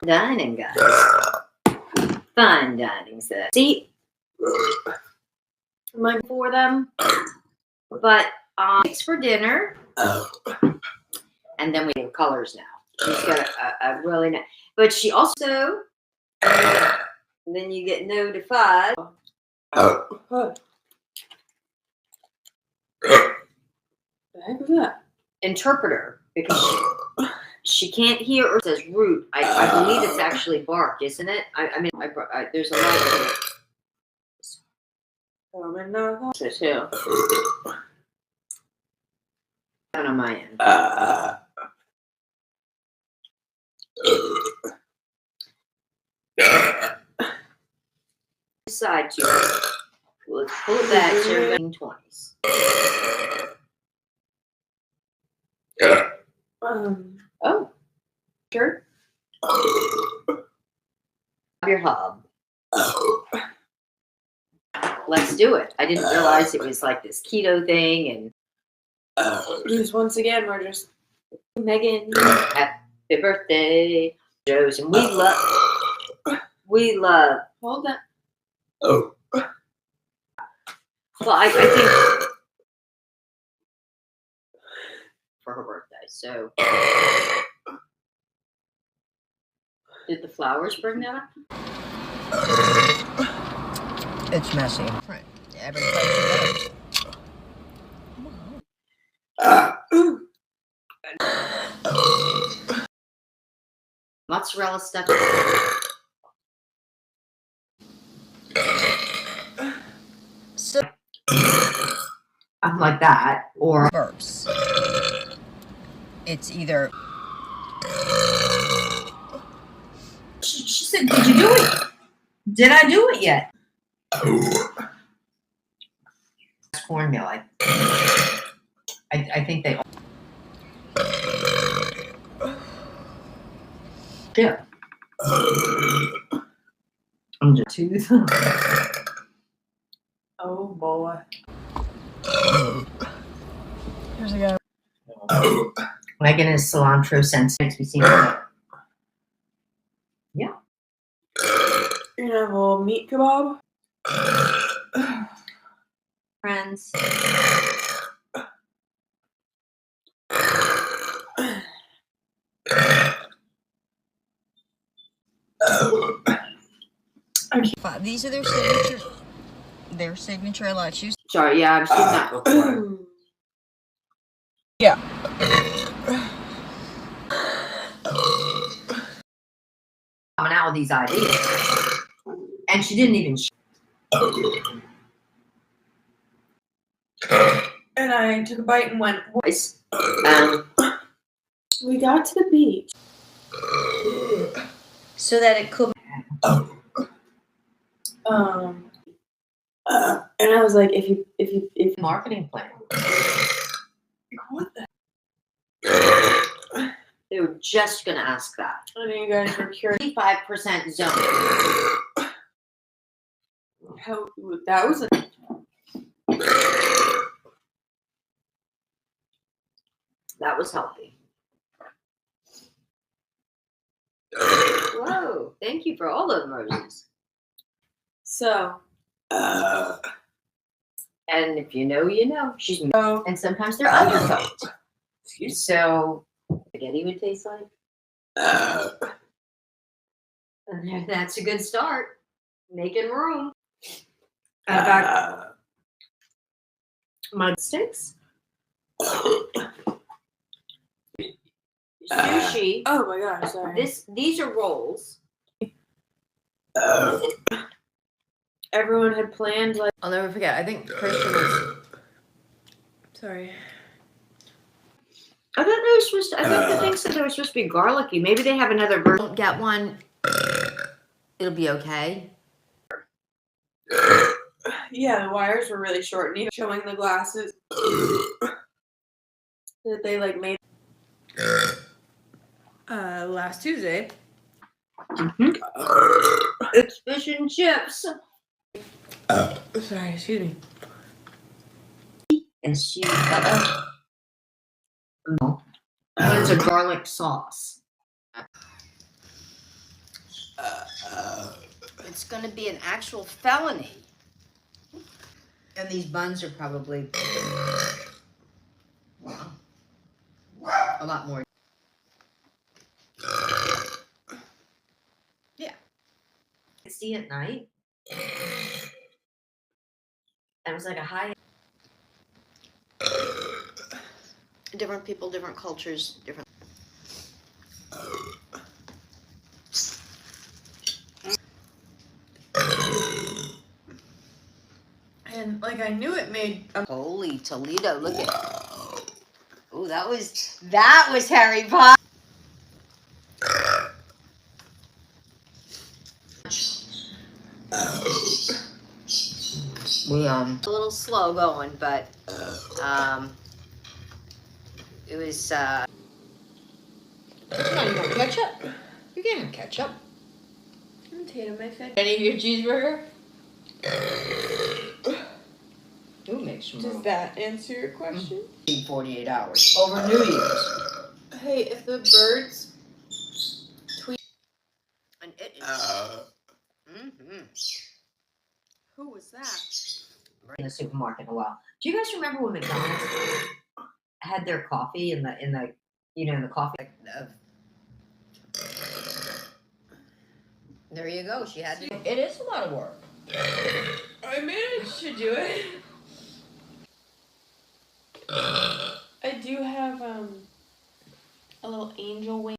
Dining, guys. Fine dining set. See, I'm for them, but it's for dinner, and then we have colors now. She's got a really nice, but she also, then you get notified. What the heck was that? Interpreter, because she can't hear or says root. I believe it's actually bark, isn't it? I mean, there's a lot of it. So too. Down on my end. Side to it. Let's pull it back to 1920s. Oh, sure. Your hub. Let's do it. I didn't realize it was like this keto thing, and Just once again, we're just Megan, happy birthday, Joe's, and we love. hold that. Well, I think for her birthday. So, did the flowers bring that up? It's messy. Every place it goes. Mozzarella stuff. So, I'm like that, or burps. It's either. She said, "Did you do it? Did I do it yet?" Cornmeal. I think they. Yeah. I'm just tooth. Oh boy. Here's a guy. Megan is cilantro sensitive. Makes me seem like yeah. You're gonna have a little meat kebab. Friends. These are their signature I like. Sorry, yeah, I've seen that before. Yeah. Coming out with these ideas, and she didn't even. And I took a bite and went. Voice. We got to the beach. So that it could. And I was like, if Marketing plan. what the? They were just gonna ask that. I know you guys were curious. 35% zone. How that was a. That was healthy. Whoa! Thank you for all those roses. So. And if you know, you know. She's Oh. and sometimes they're undercooked. So spaghetti would taste like. And that's a good start. Making room. I got my sticks. Sushi. Oh my gosh! Sorry. These are rolls. Everyone had planned like. I'll never forget. I think Christian was. Sorry. I thought they were supposed to. I thought the thing said they were supposed to be garlicky. Maybe they have another version. Don't get one. It'll be okay. Yeah, the wires were really short, and even showing the glasses that they like made. Last Tuesday. Mm-hmm. It's fish and chips. Sorry, excuse me. And she it's a garlic sauce. It's going to be an actual felony. And these buns are probably a lot more. Yeah. See at night. That was like a high. Different people, different cultures, different. And like I knew it made a Holy Toledo, look at. Oh, that was Harry Potter. We a little slow going, but it was no, you want ketchup? You can have ketchup. potato my face. Any of your cheeseburger? Who makes some Does room? that answer your question? 48 hours over New Year's. Hey, if the birds And it is. who was that? In the supermarket in a while. Do you guys remember when McDonald's had their coffee in the in the coffee? There you go. She had to. It is a lot of work. I managed to do it. I do have a little angel wing.